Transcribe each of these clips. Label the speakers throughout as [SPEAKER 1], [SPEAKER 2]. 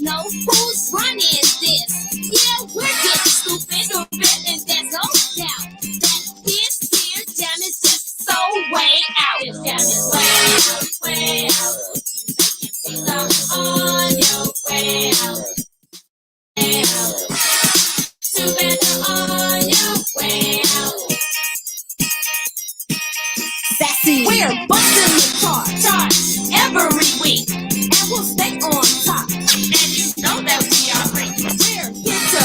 [SPEAKER 1] know whose run is this. Yeah, we're getting stupid, and there's no doubt that this here jam is just so way out. This jam is way out. So on your way out. Together on your way out. Sassy, we're busting the charts every week, and we'll stay on top. And you know that we are free. We're here to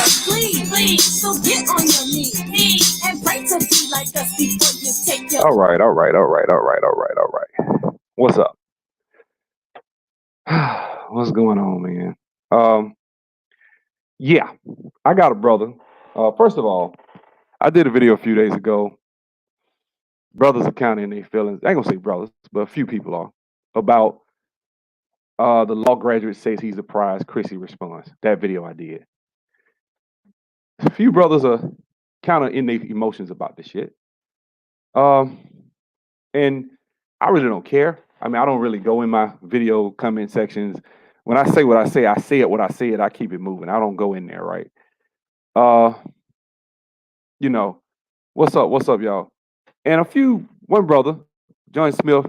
[SPEAKER 1] please. So get on your knees and pray to be like us before you take your.
[SPEAKER 2] All right. What's up? What's going on, man? Um, yeah, I got a brother. First of all, I did a video a few days ago. Brothers are counting their feelings. I ain't gonna say brothers, but a few people are about the law graduate says he's surprised. Chrissy responds. That video I did. A few brothers are kind of in their emotions about this shit. Um, and I really don't care. I mean, I don't really go in my video comment sections. When I say what I say it what I say it. I keep it moving. I don't go in there, right? Uh, you know, what's up, y'all? And one brother, John Smith,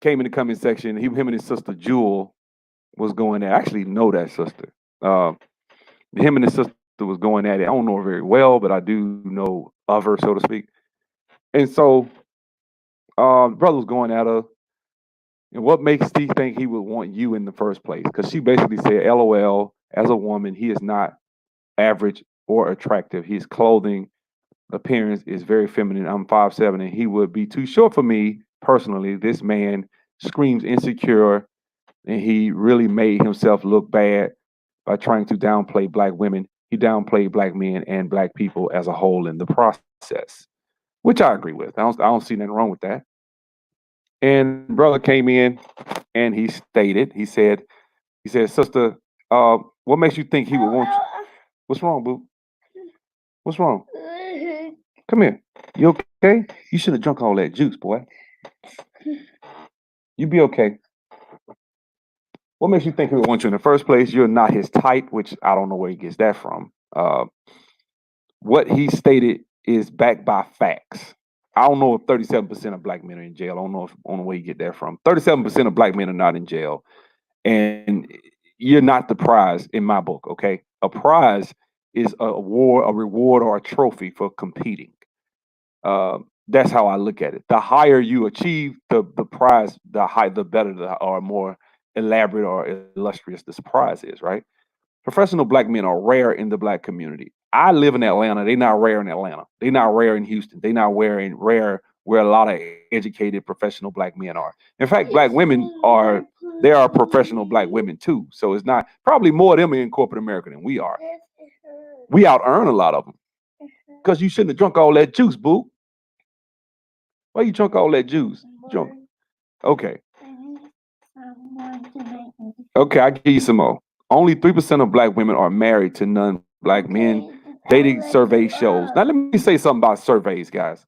[SPEAKER 2] came in the comment section. Him and his sister Jewel was going at. I actually know that sister. Uh, him and his sister was going at it. I don't know her very well, but I do know of her, so to speak. And so, the brother was going at her. And what makes Steve think he would want you in the first place? Because she basically said, "LOL." As a woman, he is not average or attractive. His clothing appearance is very feminine. I'm 5'7", and he would be too short for me personally. This man screams insecure, and he really made himself look bad by trying to downplay black women. He downplayed black men and black people as a whole in the process, which I agree with. I don't see nothing wrong with that. And brother came in and he stated, he said, sister, what makes you think he would want you? What's wrong, boo? What's wrong? Come here. You okay? You should have drunk all that juice, boy. You be okay. What makes you think he would want you in the first place? You're not his type, which I don't know where he gets that from. What he stated is backed by facts. I don't know if 37% of black men are in jail. I don't know if on the way you get that from. 37% of black men are not in jail. And you're not the prize in my book, okay? A prize is a award, a reward, or a trophy for competing. That's how I look at it. The higher you achieve, the prize, the better, or more elaborate or illustrious this prize is, right? Professional black men are rare in the black community. I live in Atlanta. They're not rare in Atlanta. They're not rare in Houston. They're not rare where a lot of educated professional black men are. In fact, black women are there are professional black women too. So it's not probably more of them in corporate America than we are. We out earn a lot of them because you shouldn't have drunk all that juice, boo. Why you drunk all that juice? Drunk. Okay. Okay, I give you some more. Only 3% of black women are married to non-black men. Dating survey shows. Now let me say something about surveys, guys.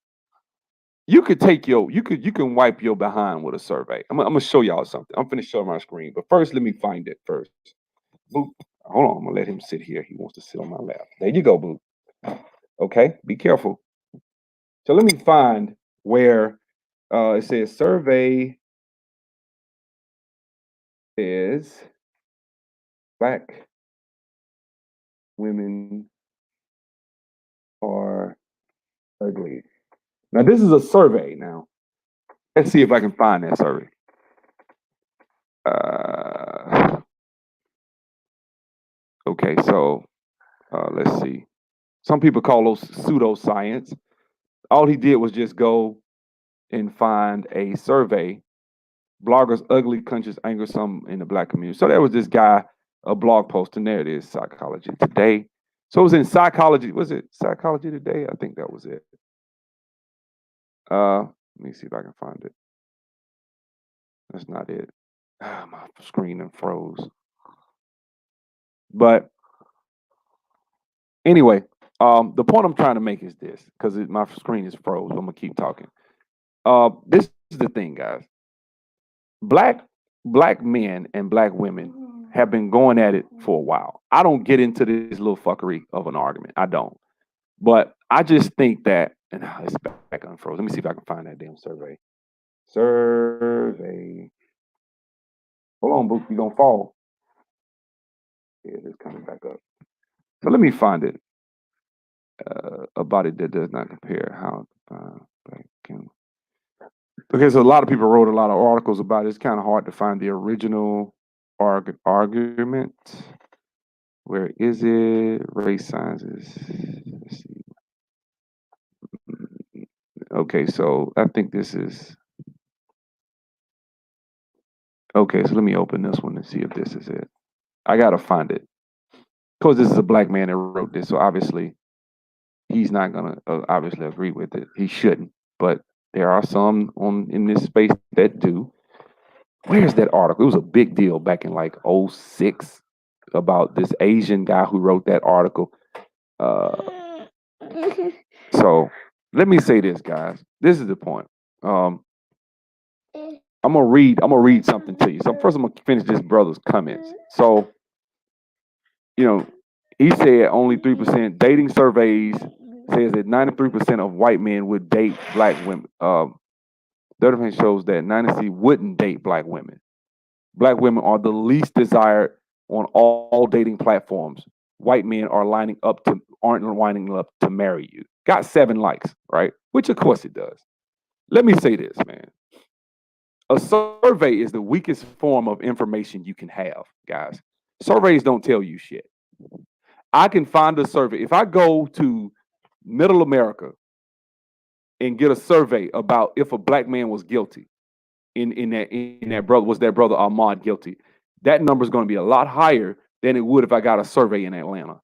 [SPEAKER 2] You can wipe your behind with a survey. I'm gonna show y'all something. I'm gonna show my screen, but first let me find it first. Boop. Hold on, I'm gonna let him sit here. He wants to sit on my lap. There you go, boo. Okay, be careful. So let me find where it says survey is black women are ugly. Now this is a survey. Now let's see if I can find that survey. Uh, okay, so let's see. Some people call those pseudoscience. All he did was just go and find a survey. Bloggers ugly conscious anger some in the black community. So there was this guy, a blog post, and there it is, Psychology Today. So it was in Psychology. Was it Psychology Today? I think that was it. Let me see if I can find it. That's not it. My screen and froze. But anyway, the point I'm trying to make is this, because my screen is froze. I'm gonna keep talking. This is the thing, guys. Black men and black women have been going at it for a while. I don't get into this little fuckery of an argument. I don't. But I just think that, and it's back unfrozen. Let me see if I can find that damn survey. Survey. Hold on, Book. You're going to fall. Yeah, it's coming back up. So let me find it. A body that does not compare how black can. Because a lot of people wrote a lot of articles about it. It's kind of hard to find the original argument. Where is it? Race sciences. Let's see. Okay, so I think this is. Okay, so let me open this one and see if this is it. I gotta find it. Because this is a black man that wrote this, so obviously he's not gonna obviously agree with it. He shouldn't, but there are some in this space that do. Where's that article? It was a big deal back in like 06 about this Asian guy who wrote that article. So let me say this, guys. This is the point. I'm gonna read something to you. So first I'm gonna finish this brother's comments. So, he said only 3%. Dating surveys says that 93% of white men would date black women. The other thing shows that 90% wouldn't date black women. Black women are the least desired on all dating platforms. White men aren't lining up to marry you. Got 7 likes, right? Which of course it does. Let me say this, man. A survey is the weakest form of information you can have, guys. Surveys don't tell you shit. I can find a survey. If I go to Middle America and get a survey about if a black man was guilty in that brother, was that brother Ahmaud guilty, that number is going to be a lot higher than it would if I got a survey in Atlanta.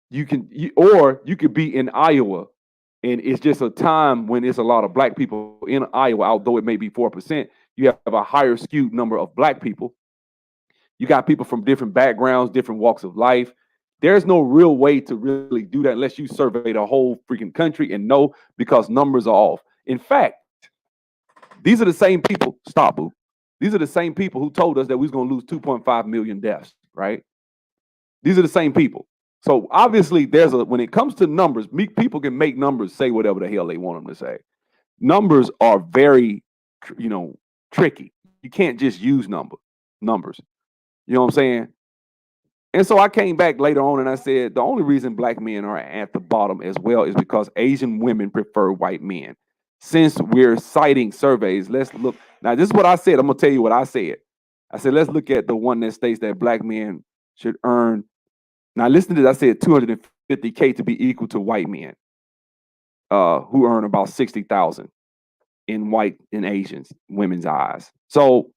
[SPEAKER 2] You could be in Iowa, and it's just a time when there's a lot of black people in Iowa, although it may be 4%, you have a higher skewed number of black people. You got people from different backgrounds, different walks of life. There's no real way to really do that unless you survey the whole freaking country and know, because numbers are off. In fact, these are the same people. Stop, boo. These are the same people who told us that we was going to lose 2.5 million deaths, right? These are the same people. So obviously, when it comes to numbers, people can make numbers say whatever the hell they want them to say. Numbers are very, tricky. You can't just use numbers. You know what I'm saying? And so I came back later on and I said, the only reason black men are at the bottom as well is because Asian women prefer white men. Since we're citing surveys, let's look. Now, this is what I said. I'm going to tell you what I said. I said, let's look at the one that states that black men should earn. Now, listen to this. I said $250K to be equal to white men who earn about $60,000 in Asian women's eyes. So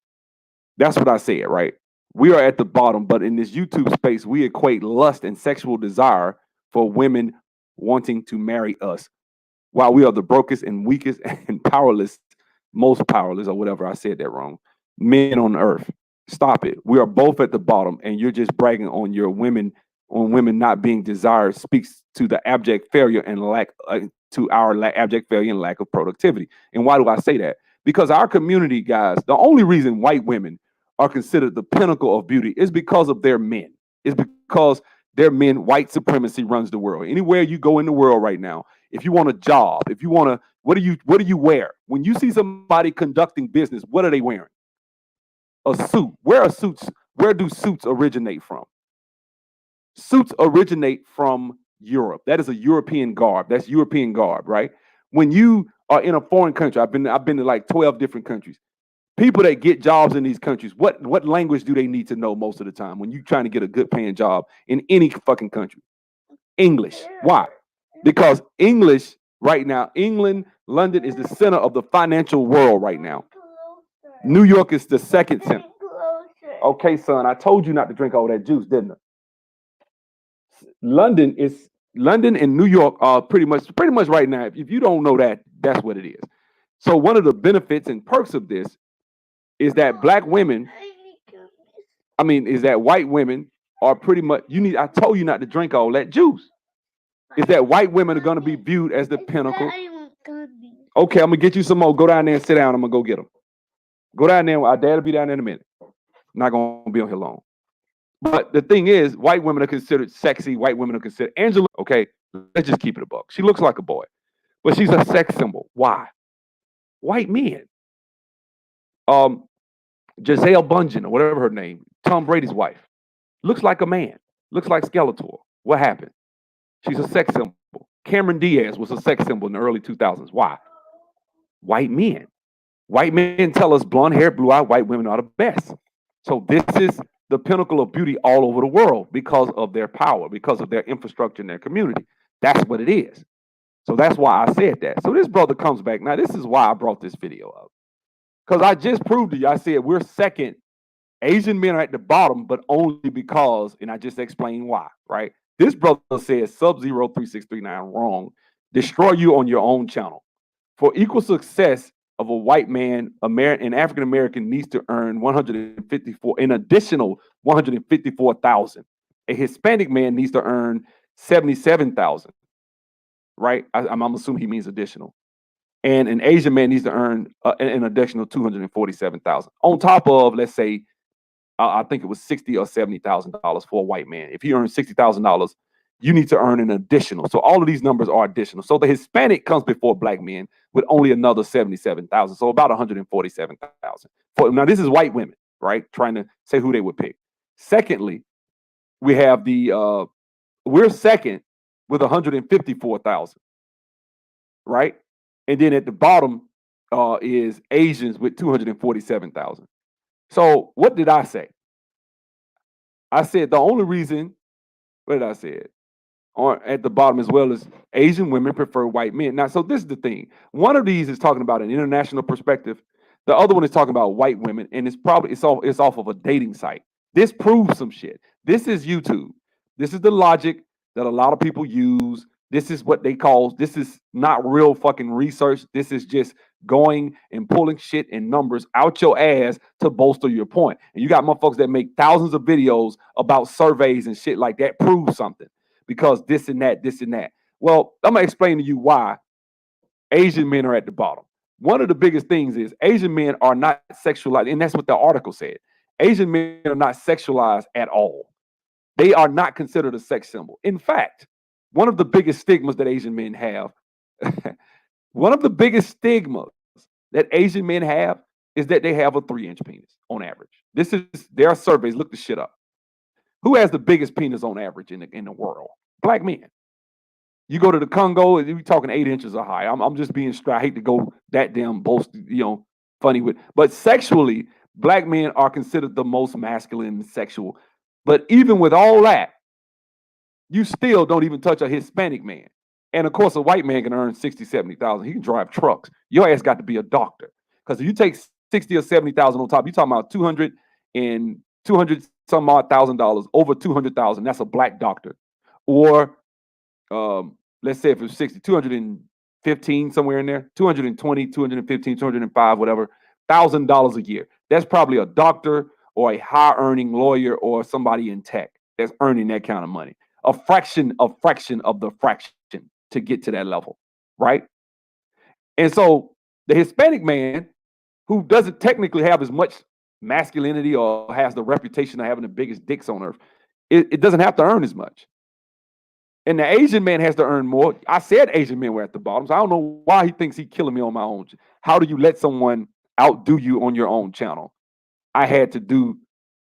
[SPEAKER 2] that's what I said, right? We are at the bottom, but in this YouTube space, we equate lust and sexual desire for women wanting to marry us, while we are the brokest and weakest and most powerless, or whatever, I said that wrong, men on earth. Stop it. We are both at the bottom, and you're just bragging on your women, not being desired, speaks to the abject failure and abject failure and lack of productivity. And why do I say that? Because our community, guys, the only reason white women are considered the pinnacle of beauty is because of their men. It's because their men, white supremacy runs the world. Anywhere you go in the world right now, if you want a job, if you want to, what do you wear? When you see somebody conducting business, what are they wearing? A suit. Where do suits originate from? Suits originate from Europe. That is a European garb. That's European garb, right? When you are in a foreign country, I've been to like 12 different countries. People that get jobs in these countries, what language do they need to know most of the time when you're trying to get a good paying job in any fucking country? English. Why? Because English right now, England, London is the center of the financial world right now. New York is the second center. Okay, son, I told you not to drink all that juice, didn't I? London and New York are pretty much right now. If you don't know that, that's what it is. So one of the benefits and perks of this is that white women are pretty much, I told you not to drink all that juice. Is that white women are going to be viewed as the pinnacle. Okay, I'm going to get you some more. Go down there and sit down. I'm going to go get them. Go down there. Our dad will be down there in a minute. not gonna be on here long. But the thing is, white women are considered sexy. White women are considered Angela. Okay, let's just keep it a buck. She looks like a boy, but she's a sex symbol. Why? White men. Gisele Bundchen or whatever her name, Tom Brady's wife, looks like a man. Looks like Skeletor. What happened? She's a sex symbol. Cameron Diaz was a sex symbol in the early 2000s. Why? White men. White men tell us blonde hair, blue eyed white women are the best. So this is the pinnacle of beauty all over the world because of their power, because of their infrastructure in their community. That's what it is. So that's why I said that. So this brother comes back. Now, this is why I brought this video up. Because I just proved to you, I said we're second. Asian men are at the bottom, but only because, and I just explained why, right? This brother says Sub-Zero 3639 wrong. Destroy you on your own channel. For equal success of a white man, an African American needs to earn an additional 154,000. A Hispanic man needs to earn 77,000, right? I'm assuming he means additional. And an Asian man needs to earn an additional 247,000 on top of, let's say, I think it was $60,000 or $70,000 for a white man. If he earns $60,000, you need to earn an additional. So all of these numbers are additional. So the Hispanic comes before black men with only another 77,000. So about 147,000. Now this is white women, right? Trying to say who they would pick. Secondly, we have we're second with 154,000, right? And then at the bottom is Asians with 247,000. So what did I say? I said the only reason, what did I say? At the bottom as well as Asian women prefer white men. Now, so this is the thing. One of these is talking about an international perspective. The other one is talking about white women, and it's off of a dating site. This proves some shit. This is YouTube. This is the logic that a lot of people use. This is what they call, this is not real fucking research. This is just going and pulling shit and numbers out your ass to bolster your point. And you got motherfuckers that make thousands of videos about surveys and shit like that prove something because this and that. Well, I'm going to explain to you why Asian men are at the bottom. One of the biggest things is Asian men are not sexualized, and that's what the article said. Asian men are not sexualized at all. They are not considered a sex symbol. In fact, one of the biggest stigmas that Asian men have, is that they have a 3-inch penis on average. There are surveys, look the shit up. Who has the biggest penis on average in the world? Black men. You go to the Congo, you're talking 8 inches or high. I'm just being straight. I hate to go that damn funny with, but sexually, black men are considered the most masculine and sexual. But even with all that, you still don't even touch a Hispanic man. And of course, a white man can earn 60, 70,000. He can drive trucks. Your ass got to be a doctor. Because if you take 60 or 70,000 on top, you're talking about 200 some odd $1,000, over 200,000. That's a black doctor. Or let's say if it's 60, 215 somewhere in there, 220, 215, 205, whatever, $1,000 a year. That's probably a doctor or a high earning lawyer or somebody in tech that's earning that kind of money. A fraction of the fraction to get to that level, right? And so the Hispanic man who doesn't technically have as much masculinity or has the reputation of having the biggest dicks on earth, it doesn't have to earn as much. And the Asian man has to earn more. I said Asian men were at the bottom, so I don't know why he thinks he's killing me on my own. How do you let someone outdo you on your own channel? I had to do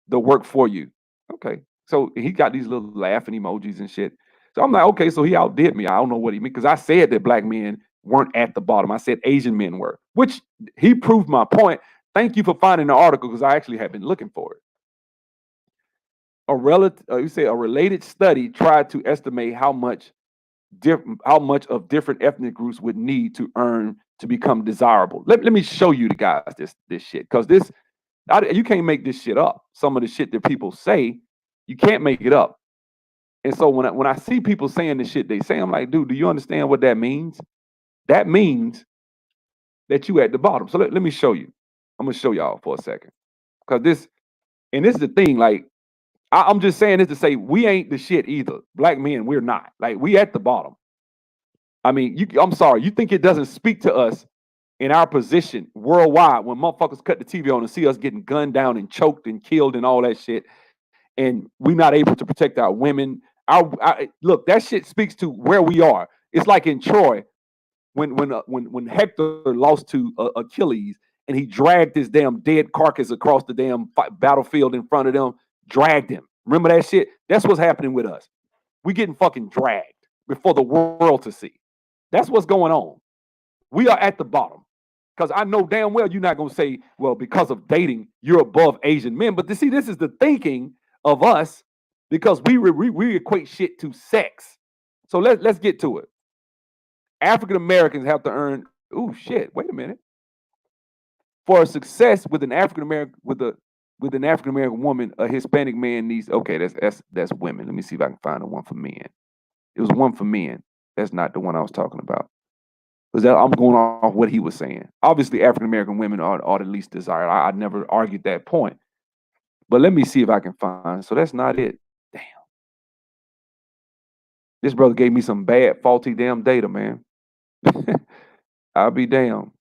[SPEAKER 2] the work for you. Okay. So he got these little laughing emojis and shit. So I'm like, okay, so he outdid me. I don't know what he meant because I said that black men weren't at the bottom. I said Asian men were, which he proved my point. Thank you for finding the article because I actually have been looking for it. A related study tried to estimate how much of different ethnic groups would need to earn to become desirable. Let me show you the guys this shit because you can't make this shit up. Some of the shit that people say, you can't make it up. And so when I see people saying the shit they say, I'm like, dude, do you understand what that means? That means that you at the bottom. So let me show you. I'm gonna show y'all for a second. Because this is the thing, like, I'm just saying this to say we ain't the shit either. Black men, we're not. Like, we at the bottom. I mean, I'm sorry, you think it doesn't speak to us in our position worldwide when motherfuckers cut the TV on and see us getting gunned down and choked and killed and all that shit, and we not able to protect our women. Look, that shit speaks to where we are. It's like in Troy when Hector lost to Achilles and he dragged his damn dead carcass across the damn battlefield in front of them, dragged him. Remember that shit? That's what's happening with us. We getting fucking dragged before the world to see. That's what's going on. We are at the bottom. Because I know damn well you're not going to say, well, because of dating, you're above Asian men. But see, this is the thinking of us because we equate shit to sex. So let's get to it. African Americans have to earn, oh shit, wait a minute. For a success with an African American with an African American woman, a Hispanic man needs, okay, that's women. Let me see if I can find the one for men. It was one for men. That's not the one I was talking about. Because I'm going off what he was saying. Obviously, African American women are the least desired. I never argued that point. But let me see if I can find. So that's not it. Damn. This brother gave me some bad, faulty damn data, man. I'll be damned.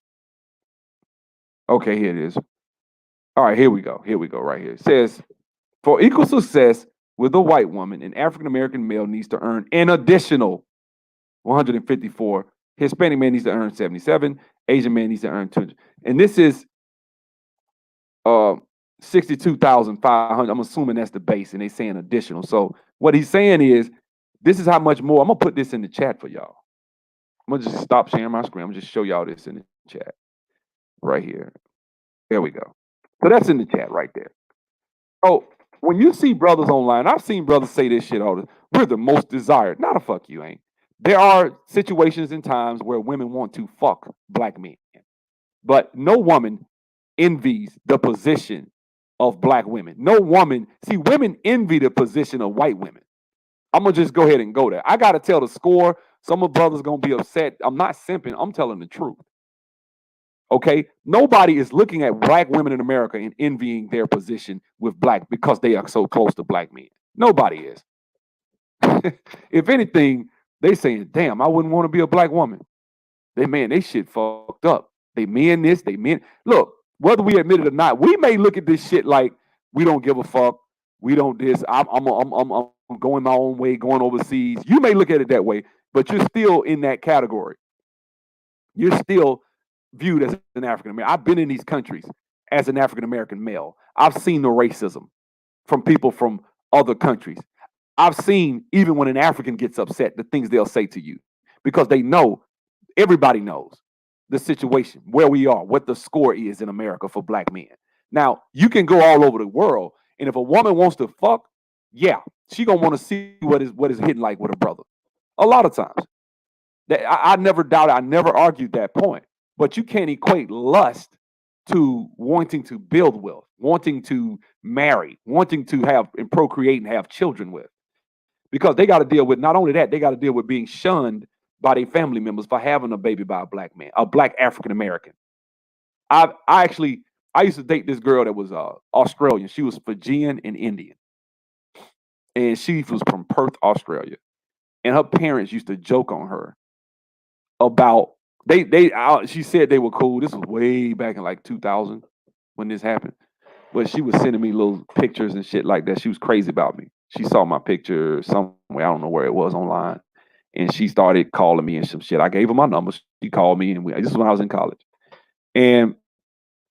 [SPEAKER 2] Okay, here it is. All right, here we go. Here we go right here. It says, for equal success with a white woman, an African American male needs to earn an additional 154. Hispanic man needs to earn 77. Asian man needs to earn 200. And this is 62,500. I'm assuming that's the base, and they saying additional. So what he's saying is, this is how much more. I'm gonna put this in the chat for y'all. I'm gonna just stop sharing my screen. I'm gonna just show y'all this in the chat right here. There we go. So that's in the chat right there. Oh, when you see brothers online, I've seen brothers say this shit all the time. We're the most desired. Not a fuck you ain't. There are situations and times where women want to fuck black men, but no woman envies the position of black women. No woman, see, women envy the position of white women. I'm gonna just go ahead and go there. I gotta tell the score. Some of brothers gonna be upset. I'm not simping. I'm telling the truth. Okay, nobody is looking at black women in America and envying their position with black because they are so close to black men. Nobody is. If anything, they saying, damn, I wouldn't want to be a black woman. They shit fucked up. They men this, they men. Look, whether we admit it or not, we may look at this shit like we don't give a fuck. We don't this. I'm going my own way, going overseas. You may look at it that way, but you're still in that category. You're still viewed as an African American. I've been in these countries as an African American male. I've seen the racism from people from other countries. I've seen, even when an African gets upset, the things they'll say to you because they know, everybody knows the situation, where we are, what the score is in America for black men. Now, you can go all over the world, and if a woman wants to fuck, yeah, she gonna want to see what is hitting like with a brother. A lot of times. I never doubted, I never argued that point. But you can't equate lust to wanting to build wealth, wanting to marry, wanting to have and procreate and have children with. Because they got to deal with, not only that, they got to deal with being shunned by their family members for having a baby by a black man, a black African American. I used to date this girl that was Australian. She was Fijian and Indian. And she was from Perth, Australia. And her parents used to joke on her about, she said they were cool. This was way back in like 2000 when this happened. But she was sending me little pictures and shit like that. She was crazy about me. She saw my picture somewhere, I don't know where it was, online. And she started calling me and some shit. I gave her my number. She called me, and this is when I was in college. And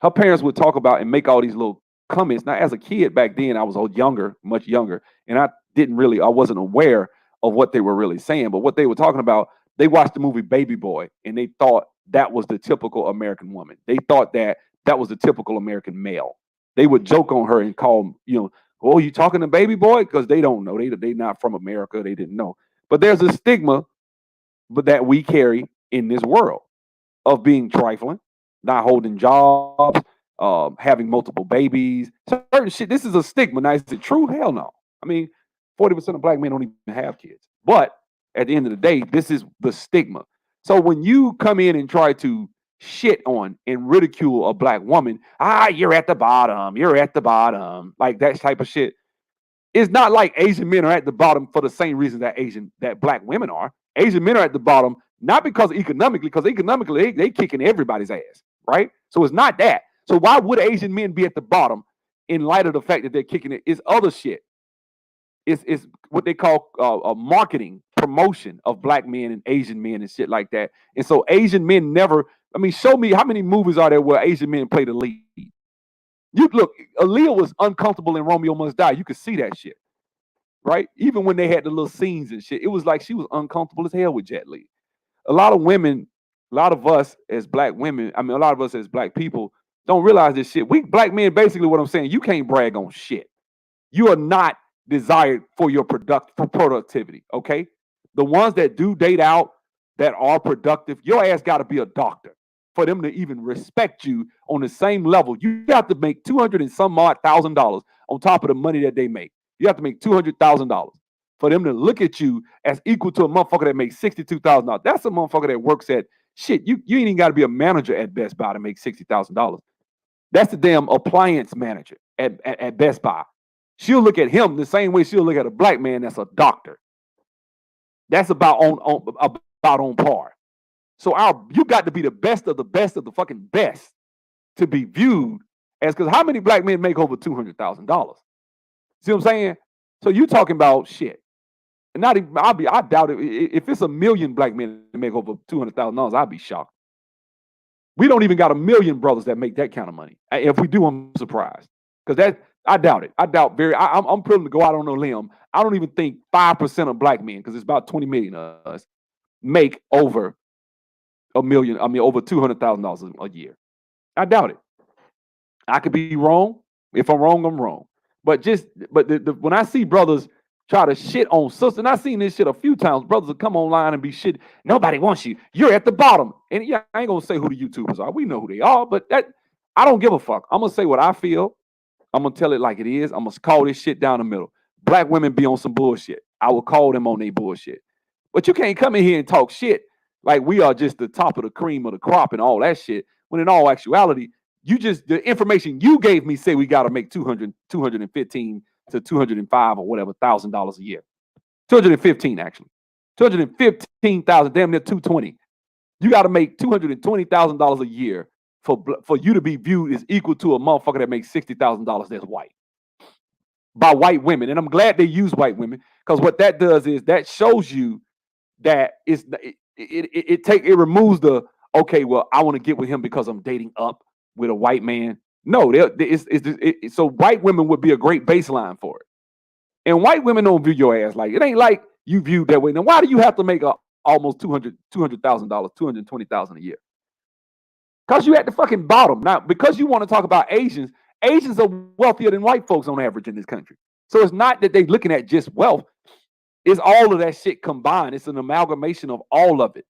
[SPEAKER 2] her parents would talk about and make all these little comments. Now, as a kid back then, I was younger, much younger, and I wasn't aware of what they were really saying. But what they were talking about, they watched the movie Baby Boy, and they thought that was the typical American woman. They thought that was the typical American male. They would joke on her and call, oh, you talking to Baby Boy? Because they don't know. They not from America. They didn't know. But there's a stigma that we carry in this world of being trifling, not holding jobs, having multiple babies, certain shit. This is a stigma. Now, is it true? Hell no. I mean, 40% of black men don't even have kids. But at the end of the day, this is the stigma. So when you come in and try to shit on and ridicule a black woman, you're at the bottom, like that type of shit. It's not like Asian men are at the bottom for the same reason that black women are. Asian men are at the bottom, not because economically they kicking everybody's ass, right? So it's not that. So why would Asian men be at the bottom in light of the fact that they're kicking it? It's other shit. It's what they call marketing, promotion of black men and Asian men and shit like that. And so Asian men never, I mean, show me how many movies are there where Asian men play the lead? You look, Aaliyah was uncomfortable in Romeo Must Die. You could see that shit, right? Even when they had the little scenes and shit, it was like she was uncomfortable as hell with Jet Li. A lot of women, a lot of us as black women, I mean, a lot of us as black people don't realize this shit. We black men, basically what I'm saying, you can't brag on shit. You are not desired for your productivity, okay? The ones that do date out, that are productive, your ass got to be a doctor for them to even respect you on the same level. You have to make $200 and some odd $1,000 on top of the money that they make. You have to make $200,000 for them to look at you as equal to a motherfucker that makes $62,000. That's a motherfucker that works at shit. You ain't even got to be a manager at Best Buy to make $60,000. That's the damn appliance manager at Best Buy. She'll look at him the same way she'll look at a black man that's a doctor. That's about on par. So you got to be the best of the fucking best to be viewed as, because how many black men make over $200,000? See what I'm saying? So you talking about shit. And not even, I doubt it. If it's 1 million black men that make over $200,000, I'd be shocked. We don't even got 1 million brothers that make that kind of money. If we do, I'm surprised. Because I doubt it. I doubt I'm willing to go out on a limb. I don't even think 5% of black men, because it's about 20 million of us, make over $1 million, over $200,000 a year. I doubt it. I could be wrong. If I'm wrong, I'm wrong. But when I see brothers try to shit on sisters, and I've seen this shit a few times, brothers will come online and be shit. Nobody wants you. You're at the bottom. And yeah, I ain't gonna say who the YouTubers are. We know who they are, but I don't give a fuck. I'm gonna say what I feel. I'm gonna tell it like it is. I'm gonna call this shit down the middle. Black women be on some bullshit. I will call them on their bullshit. But you can't come in here and talk shit like we are just the top of the cream of the crop and all that shit, when in all actuality, the information you gave me say we got to make 215 to 205 or whatever $1,000 a year. 215 actually. 215,000, damn near 220. You got to make $220,000 a year for you to be viewed as equal to a motherfucker that makes $60,000 that's white. By white women. And I'm glad they use white women, because what that does is that shows you that it removes the, okay, well, I want to get with him because I'm dating up with a white man. No, so white women would be a great baseline for it. And white women don't view your ass like, it ain't like you viewed that way. Now, why do you have to make almost $200,000, $220,000 a year? Because you at the fucking bottom. Now, because you want to talk about Asians are wealthier than white folks on average in this country. So it's not that they're looking at just wealth. It's all of that shit combined. It's an amalgamation of all of it.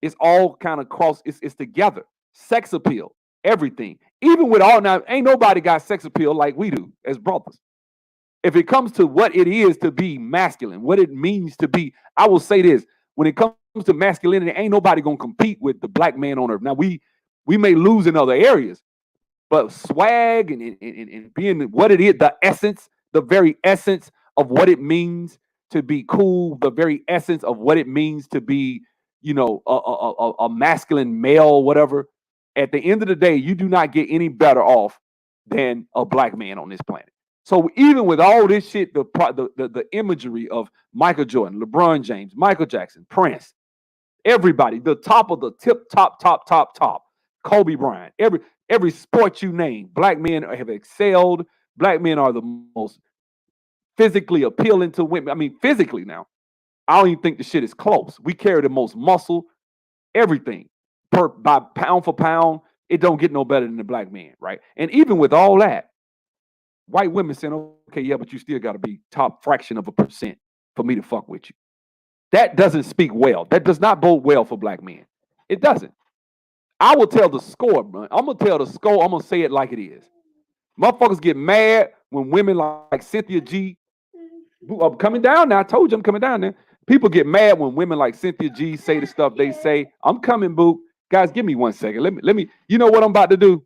[SPEAKER 2] It's all kind of it's together. Sex appeal, everything. Even with all, now, ain't nobody got sex appeal like we do as brothers. If it comes to what it is to be masculine, what it means to be, I will say this, when it comes to masculinity, ain't nobody gonna compete with the black man on earth. Now, we may lose in other areas, but swag and being what it is, the very essence of what it means to be cool, the very essence of what it means to be, a masculine male, whatever. At the end of the day, you do not get any better off than a black man on this planet. So even with all this shit, the imagery of Michael Jordan, LeBron James, Michael Jackson, Prince, everybody, the top of the top, Kobe Bryant, every sport you name, black men have excelled. Black men are the most physically appealing to women. I mean, physically now, I don't even think the shit is close. We carry the most muscle, everything. By pound for pound, it don't get no better than the black man, right? And even with all that, white women saying, okay, yeah, but you still got to be top fraction of a percent for me to fuck with you. That doesn't speak well. That does not bode well for black men. It doesn't. I will tell the score, bro. I'm going to tell the score. I'm going to say it like it is. Motherfuckers get mad when women like Cynthia G, I'm coming down now. I told you I'm coming down there. People get mad when women like Cynthia G say the stuff they say. I'm coming, boo. Guys, give me 1 second. Let me, you know what I'm about to do?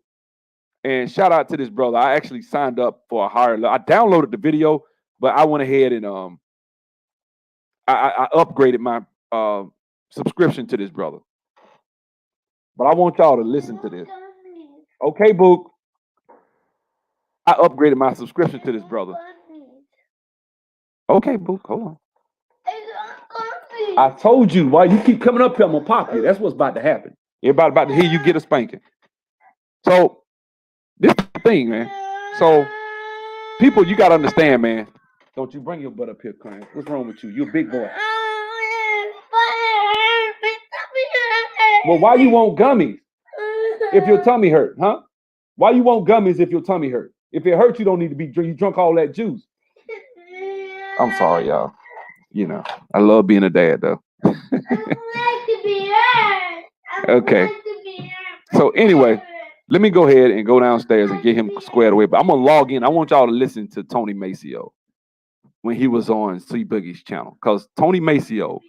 [SPEAKER 2] And shout out to this brother. I actually signed up for a higher level. I downloaded the video, but I went ahead and I upgraded my subscription to this brother. But I want y'all to listen to this. Okay, Book. I upgraded my subscription to this brother. Okay, Book, hold on. I told you, why you keep coming up here, I'm gonna pop you. That's what's about to happen. Everybody about to hear you get a spanking. So, this thing, man. So, people, you gotta understand, man. Don't you bring your butt up here, crying. What's wrong with you? You're a big boy. Well, why you want gummies if your tummy hurt, huh? Why you want gummies if your tummy hurt? If it hurts, you don't need to be drunk. You drunk all that juice. I'm sorry, y'all. You know, I love being a dad, though. Okay. So anyway, let me go ahead and go downstairs and get him squared away. But I'm gonna log in. I want y'all to listen to Tony Maceo when he was on C Boogie's channel, because Tony Maceo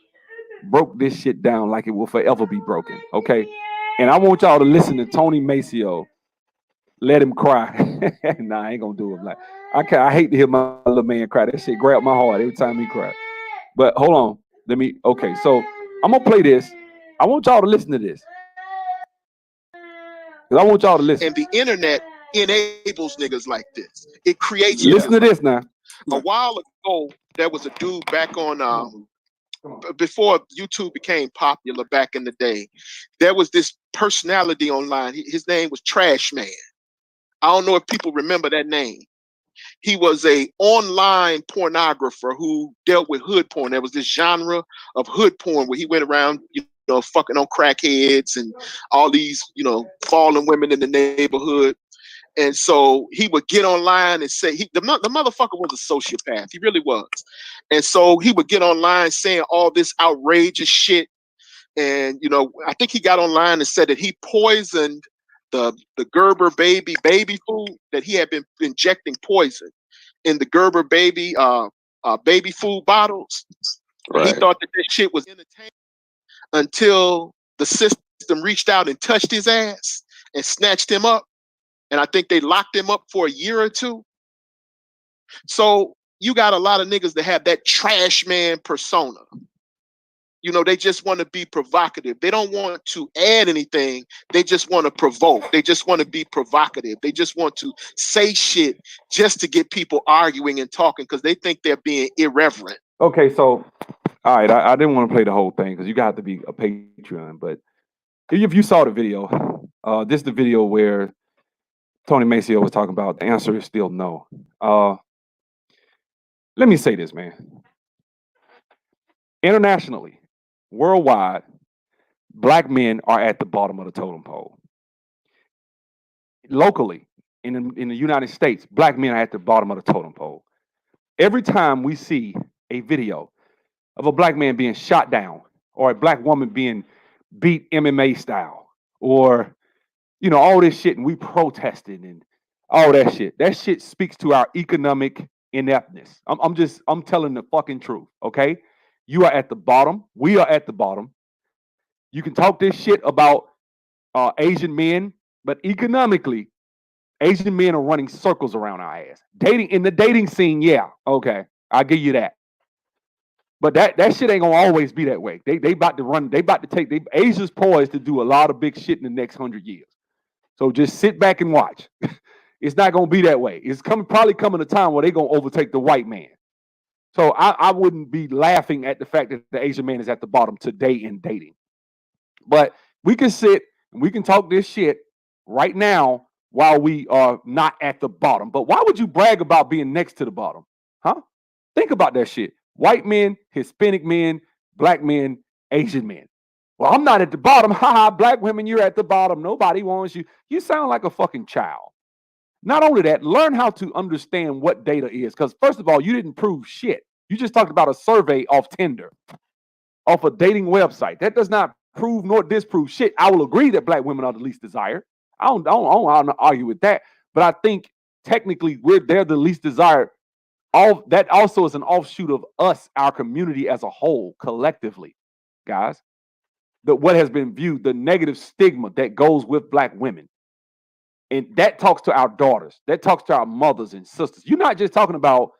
[SPEAKER 2] broke this shit down like it will forever be broken. Okay, and I want y'all to listen to Tony Maceo. Let him cry. Nah, I ain't gonna do it. Like I hate to hear my little man cry. That shit grab my heart every time he cry. But hold on, okay. So I'm gonna play this. I want y'all to listen to this. Cause I want y'all to listen.
[SPEAKER 3] And the internet enables niggas like this. It creates.
[SPEAKER 2] Listen to this now.
[SPEAKER 3] A while ago, there was a dude back on before YouTube became popular back in the day. There was this personality online. His name was Trash Man. I don't know if people remember that name. He was a online pornographer who dealt with hood porn. There was this genre of hood porn where he went around, fucking on crackheads and all these, fallen women in the neighborhood. And so he would get online and say, the motherfucker was a sociopath. He really was. And so he would get online saying all this outrageous shit. And, I think he got online and said that he poisoned the Gerber baby food, that he had been injecting poison in the Gerber baby food bottles. Right. He thought that this shit was entertaining until the system reached out and touched his ass and snatched him up. And I think they locked him up for a year or two. So you got a lot of niggas that have that trash man persona. They just want to be provocative. They don't want to add anything. They just want to provoke. They just want to be provocative. They just want to say shit just to get people arguing and talking because they think they're being irreverent.
[SPEAKER 2] Okay, so, all right, I didn't want to play the whole thing because you got to be a Patreon. But if you saw the video, this is the video where Tony Maceo was talking about the answer is still no. Let me say this, man. Internationally, worldwide, black men are at the bottom of the totem pole. Locally, in the United States, black men are at the bottom of the totem pole. Every time we see a video of a black man being shot down or a black woman being beat MMA style or, all this shit, and we protested and all that shit speaks to our economic ineptness. I'm telling the fucking truth, okay? You are at the bottom. We are at the bottom. You can talk this shit about Asian men, but economically, Asian men are running circles around our ass. In the dating scene, yeah, okay, I'll give you that. But that shit ain't gonna always be that way. They about to take Asia's poised to do a lot of big shit in the next 100 years. So just sit back and watch. It's not gonna be that way. It's probably coming a time where they're gonna overtake the white man. So I wouldn't be laughing at the fact that the Asian man is at the bottom today in dating. But we can sit and we can talk this shit right now while we are not at the bottom. But why would you brag about being next to the bottom? Huh? Think about that shit. White men, Hispanic men, black men, Asian men. Well, I'm not at the bottom. Haha, black women, you're at the bottom. Nobody wants you. You sound like a fucking child. Not only that, learn how to understand what data is. Because first of all, you didn't prove shit. You just talked about a survey off Tinder, off a dating website. That does not prove nor disprove shit. I will agree that black women are the least desired. I don't argue with that. But I think technically they're the least desired. All that also is an offshoot of us, our community as a whole, collectively, guys. What has been viewed, the negative stigma that goes with black women. And that talks to our daughters. That talks to our mothers and sisters. You're not just talking about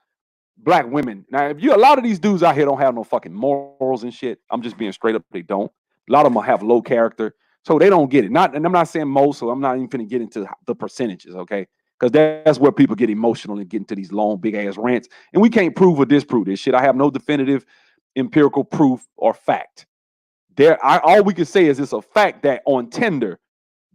[SPEAKER 2] black women. Now, if you a lot of these dudes out here don't have no fucking morals and shit. I'm just being straight up. They don't. A lot of them have low character, so they don't get it. Not, and I'm not saying most, so I'm not even finna get into the percentages, okay? Because that's where people get emotional and get into these long, big ass rants, and we can't prove or disprove this shit. I have no definitive empirical proof or fact. All we can say is it's a fact that on Tinder,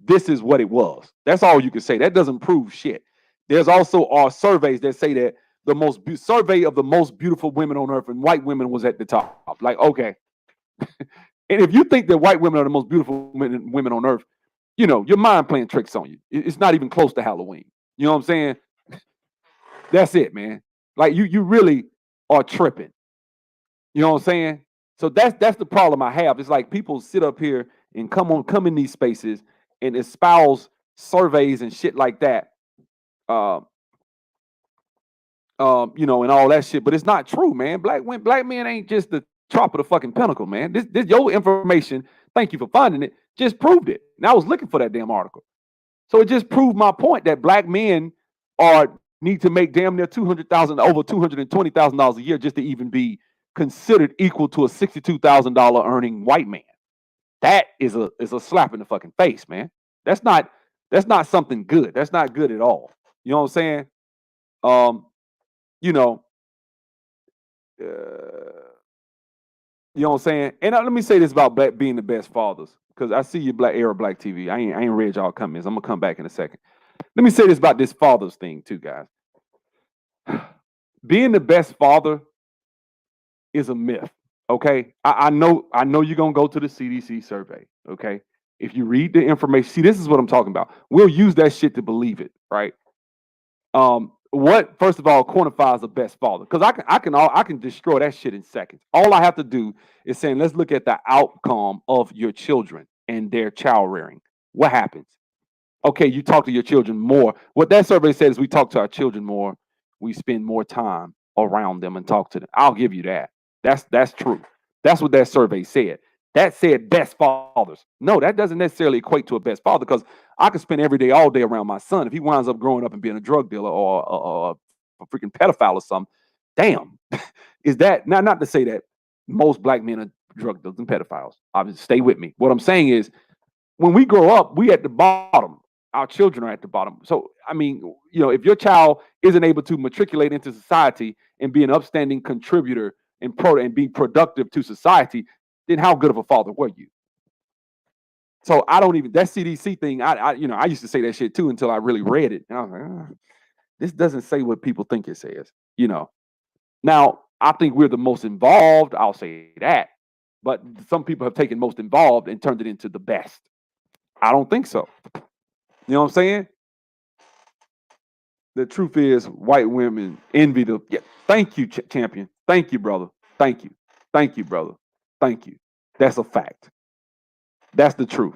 [SPEAKER 2] this is what it was. That's all you can say. That doesn't prove shit. There's also surveys that say that the survey of the most beautiful women on earth, and white women was at the top. Like, okay. And if you think that white women are the most beautiful women on earth, you know, your mind playing tricks on you. It's not even close to Halloween. You know what I'm saying? That's it, man. Like you really are tripping. You know what I'm saying? So that's the problem I have. It's like people sit up here and come in these spaces and espouse surveys and shit like that. You know, and all that shit, but it's not true, man. Black men ain't just the top of the fucking pinnacle, man. This your information. Thank you for finding it. Just proved it. And I was looking for that damn article, so it just proved my point that black men need to make damn near $200,000, over $220,000 a year just to even be considered equal to a $62,000 earning white man. That is a slap in the fucking face, man. That's not something good. That's not good at all. You know what I'm saying? You know, you know what I'm saying? And let me say this about being the best fathers, because I see you Black TV. I ain't read y'all comments. I'm gonna come back in a second. Let me say this about this fathers thing too, guys. Being the best father is a myth. Okay, I know you're gonna go to the CDC survey. Okay, if you read the information, see, this is what I'm talking about. We'll use that shit to believe it, right? What first of all quantifies the best father? Because I can destroy that shit in seconds. All I have to do is saying, let's look at the outcome of your children and their child rearing. What happens? Okay, you talk to your children more. What that survey says is we talk to our children more. We spend more time around them and talk to them. I'll give you that. That's true. That's what that survey said. That said best fathers. No, that doesn't necessarily equate to a best father, because I could spend every day, all day around my son. If he winds up growing up and being a drug dealer or a freaking pedophile or something, damn. Is that not to say that most black men are drug dealers and pedophiles. Obviously, stay with me. What I'm saying is, when we grow up, we at the bottom. Our children are at the bottom. So, I mean, you know, if your child isn't able to matriculate into society and be an upstanding contributor and be productive to society, then how good of a father were you? So I don't even, that CDC thing, I used to say that shit too until I really read it. And I was like, this doesn't say what people think it says, you know. Now, I think we're the most involved, I'll say that. But some people have taken most involved and turned it into the best. I don't think so. You know what I'm saying? The truth is, white women envy the. Yeah, thank you, champion. Thank you, brother. Thank you. Thank you, brother. Thank you. That's a fact. That's the truth.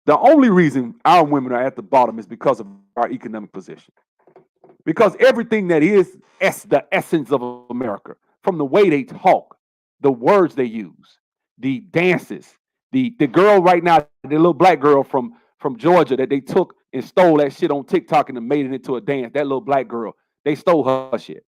[SPEAKER 2] The only reason our women are at the bottom is because of our economic position. Because everything that is the essence of America, from the way they talk, the words they use, the dances, the girl right now, the little black girl from Georgia that they took and stole that shit on TikTok and made it into a dance. That little black girl, they stole her shit.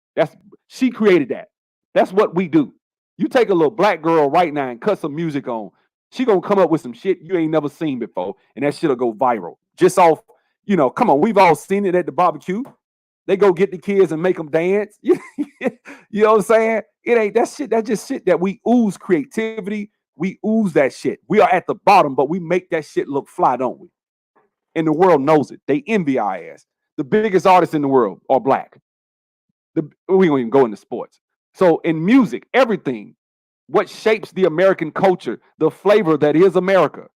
[SPEAKER 2] She created that. That's what we do. You take a little black girl right now and cut some music on, she gonna come up with some shit you ain't never seen before, and that shit'll go viral. Just off, you know, come on, we've all seen it at the barbecue. They go get the kids and make them dance. You know what I'm saying? It ain't that shit. That's just shit that we ooze creativity. We ooze that shit. We are at the bottom, but we make that shit look fly, don't we? And the world knows it. They envy our ass. The biggest artists in the world are black. We don't even go into sports. So in music, everything, what shapes the American culture, the flavor that is America,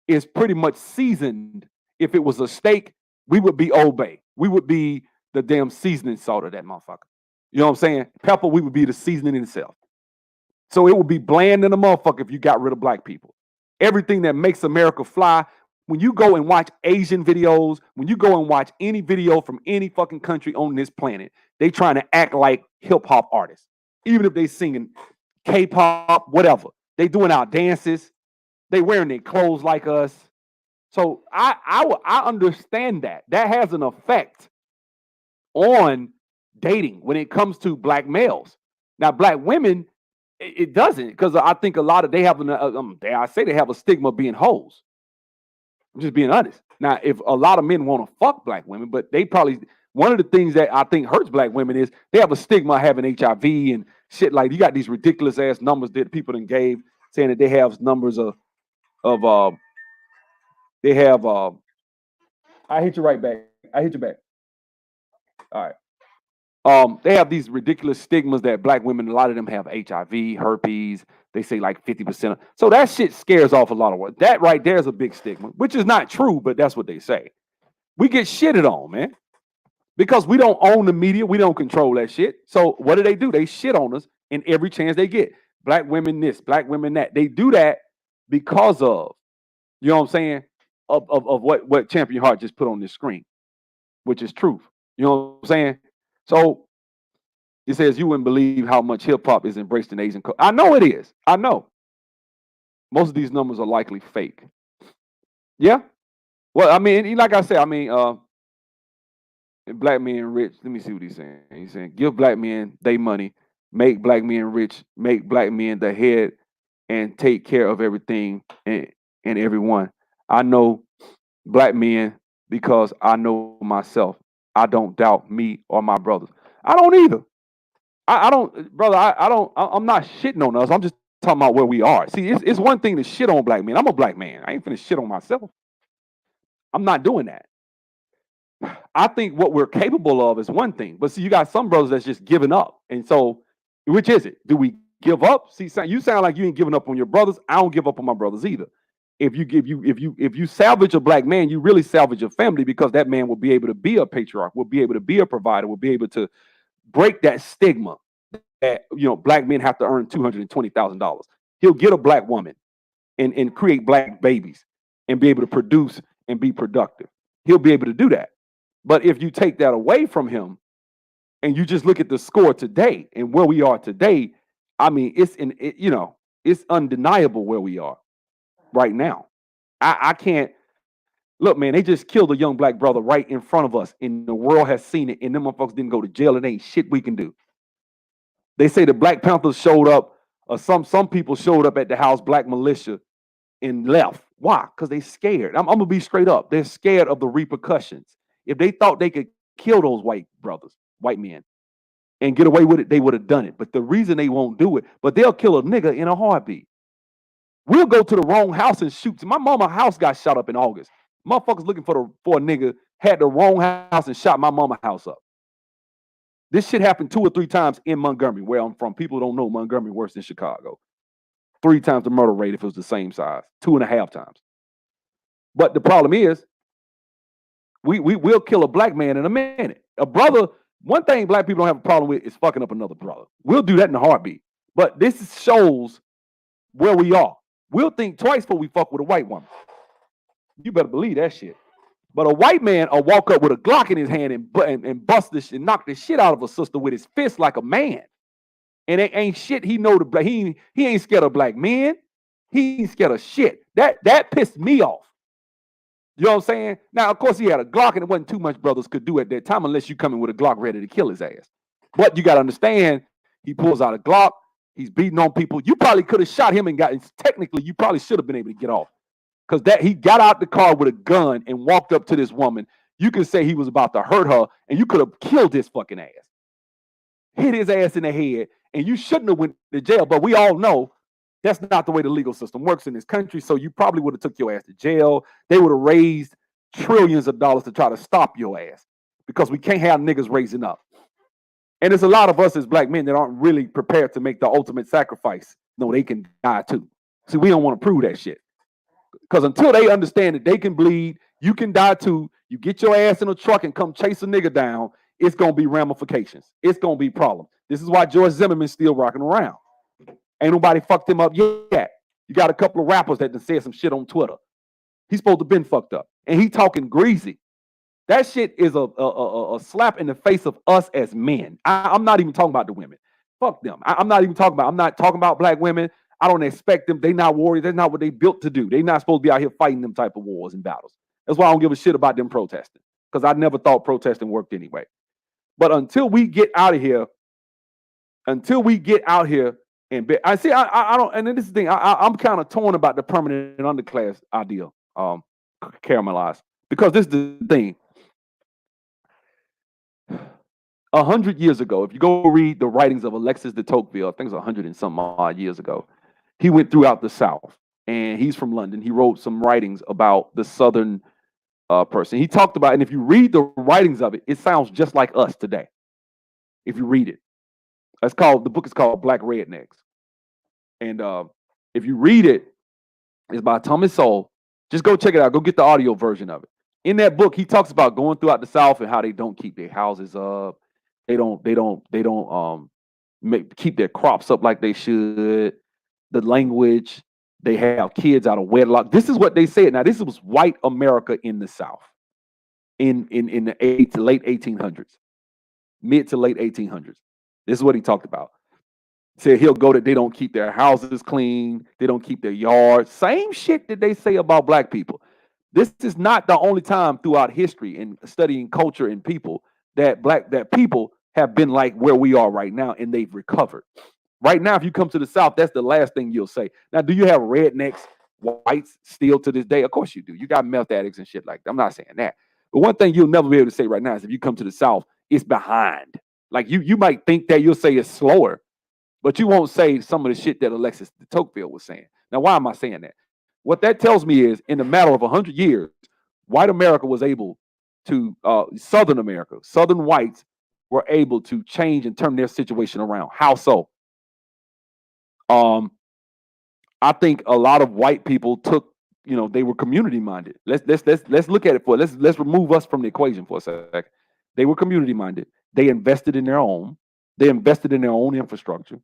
[SPEAKER 2] is pretty much seasoned. If it was a steak, we would be Old Bay. We would be the damn seasoning salt of that motherfucker. You know what I'm saying? Pepper, we would be the seasoning in itself. So it would be bland in a motherfucker if you got rid of black people. Everything that makes America fly, when you go and watch Asian videos, when you go and watch any video from any fucking country on this planet, they trying to act like hip-hop artists. Even if they singing K-pop, whatever. They doing our dances. They wearing their clothes like us. So I understand that. That has an effect on dating when it comes to black males. Now, black women, it doesn't, because I think a lot of they have I say they have a stigma of being hoes. I'm just being honest. Now, if a lot of men want to fuck black women, but they probably, one of the things that I think hurts black women is they have a stigma of having HIV and shit. Like, you got these ridiculous ass numbers that people done gave, saying that they have numbers of they have I hit you right back. I hit you back. All right. They have these ridiculous stigmas that black women, a lot of them have HIV, herpes. They say like 50%. So that shit scares off a lot of work. That right there is a big stigma, which is not true, but that's what they say. We get shitted on, man, because we don't own the media. We don't control that shit. So what do? They shit on us in every chance they get. Black women this, black women that. They do that because of, you know what I'm saying, of what Champion Heart just put on this screen, which is truth. You know what I'm saying? So it says you wouldn't believe how much hip hop is embraced in Asian culture. I know it is. I know. Most of these numbers are likely fake. Yeah. Well, I mean, like I said, I mean, black men rich. Let me see what he's saying. He's saying give black men they money, make black men rich, make black men the head, and take care of everything and everyone. I know black men because I know myself. I don't doubt me or my brothers. I don't either. I don't, brother. I don't. I'm not shitting on us. I'm just talking about where we are. See, it's one thing to shit on black men. I'm a black man. I ain't finna shit on myself. I'm not doing that. I think what we're capable of is one thing, but see, you got some brothers that's just giving up, and so which is it? Do we give up? See, you sound like you ain't giving up on your brothers. I don't give up on my brothers either. If you salvage a black man, you really salvage a family, because that man will be able to be a patriarch, will be able to be a provider, will be able to break that stigma that, you know, black men have to earn $220,000. He'll get a black woman and create black babies and be able to produce and be productive. He'll be able to do that. But if you take that away from him and you just look at the score today and where we are today, I mean, it's undeniable where we are right now. I can't look, man. They just killed a young black brother right in front of us, and the world has seen it. And them motherfuckers didn't go to jail, and ain't shit we can do. They say the Black Panthers showed up, or some people showed up at the house, black militia, and left. Why? Because they scared. I'm gonna be straight up. They're scared of the repercussions. If they thought they could kill those white brothers, white men, and get away with it, they would have done it. But the reason they won't do it, but they'll kill a nigga in a heartbeat. We'll go to the wrong house and shoot. My mama's house got shot up in August. Motherfuckers looking for a nigga had the wrong house and shot my mama's house up. This shit happened 2 or 3 times in Montgomery, where I'm from. People don't know Montgomery worse than Chicago. 3 times the murder rate if it was the same size, 2.5 times. But the problem is, we'll kill a black man in a minute. A brother, one thing black people don't have a problem with is fucking up another brother. We'll do that in a heartbeat. But this shows where we are. We'll think twice before we fuck with a white woman. You better believe that shit. But a white man will walk up with a Glock in his hand and bust this and knock the shit out of a sister with his fist like a man. And it ain't shit. He know he ain't scared of black men. He ain't scared of shit. That pissed me off. You know what I'm saying? Now, of course, he had a Glock, and it wasn't too much brothers could do at that time unless you come in with a Glock ready to kill his ass. But you got to understand, he pulls out a Glock. He's beating on people. You probably could have shot him and technically, you probably should have been able to get off. Because he got out the car with a gun and walked up to this woman. You can say he was about to hurt her, and you could have killed his fucking ass. Hit his ass in the head, and you shouldn't have went to jail. But we all know that's not the way the legal system works in this country. So you probably would have took your ass to jail. They would have raised trillions of dollars to try to stop your ass, because we can't have niggas raising up. And there's a lot of us as black men that aren't really prepared to make the ultimate sacrifice. No, they can die too. See, we don't want to prove that shit. Because until they understand that they can bleed, you can die too. You get your ass in a truck and come chase a nigga down, it's going to be ramifications. It's going to be problems. This is why George Zimmerman's still rocking around. Ain't nobody fucked him up yet. You got a couple of rappers that done said some shit on Twitter. He's supposed to have been fucked up. And he talking greasy. That shit is a slap in the face of us as men. I'm not even talking about the women. Fuck them. I'm not talking about black women. I don't expect them. They not warriors. That's not what they built to do. They not supposed to be out here fighting them type of wars and battles. That's why I don't give a shit about them protesting. Because I never thought protesting worked anyway. But until we get out of here, and I see, I don't, and then this is the thing, I'm kind of torn about the permanent underclass idea, caramelized, because this is the thing. 100 years ago, if you go read the writings of Alexis de Tocqueville, I think it's 100 and some odd years ago, he went throughout the South, and he's from London. He wrote some writings about the Southern person. He talked about, and if you read the writings of it, it sounds just like us today. If you read it, the book is called Black Rednecks, and if you read it, it's by Thomas Sowell. Just go check it out. Go get the audio version of it. In that book, he talks about going throughout the South and how they don't keep their houses up. They don't keep their crops up like they should. The language, they have kids out of wedlock. This is what they said. Now, this was white America in the South in the late 1800s, mid to late 1800s. This is what he talked about. Said he'll go that they don't keep their houses clean, they don't keep their yards. Same shit that they say about black people. This is not the only time throughout history in studying culture and people that people have been like where we are right now, and they've recovered. Right now, if you come to the South, that's the last thing you'll say. Now, do you have rednecks, whites still to this day? Of course you do. You got meth addicts and shit like that. I'm not saying that. But one thing you'll never be able to say right now is if you come to the South, it's behind. Like you might think that you'll say it's slower, but you won't say some of the shit that Alexis de Tocqueville was saying. Now, why am I saying that? What that tells me is in a matter of 100 years, white America was able to, Southern America, Southern whites were able to change and turn their situation around. How so? I think a lot of white people took, they were community minded. Let's look at it let's remove us from the equation for a second. They were community minded. They invested in their own. They invested in their own infrastructure.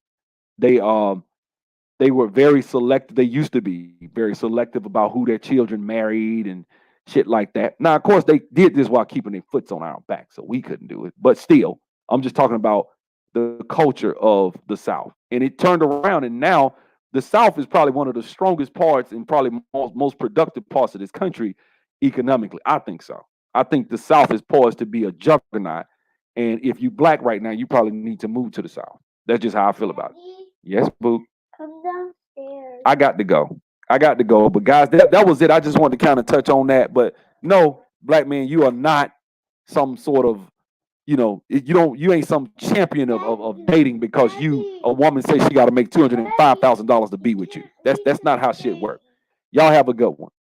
[SPEAKER 2] They were very selective. They used to be very selective about who their children married and shit like that. Now, of course, they did this while keeping their foots on our back, so we couldn't do it. But still, I'm just talking about the culture of the South. And it turned around, and now the South is probably one of the strongest parts and probably most productive parts of this country economically. I think so. I think the South is poised to be a juggernaut. And if you black right now, you probably need to move to the South. That's just how I feel about it. Yes, boo.
[SPEAKER 1] Come downstairs.
[SPEAKER 2] I got to go. But guys, that was it. I just wanted to kind of touch on that. But no, black man, you are not some sort of, you ain't some champion of dating because a woman says she got to make $205,000 to be with you. That's not how shit works. Y'all have a good one.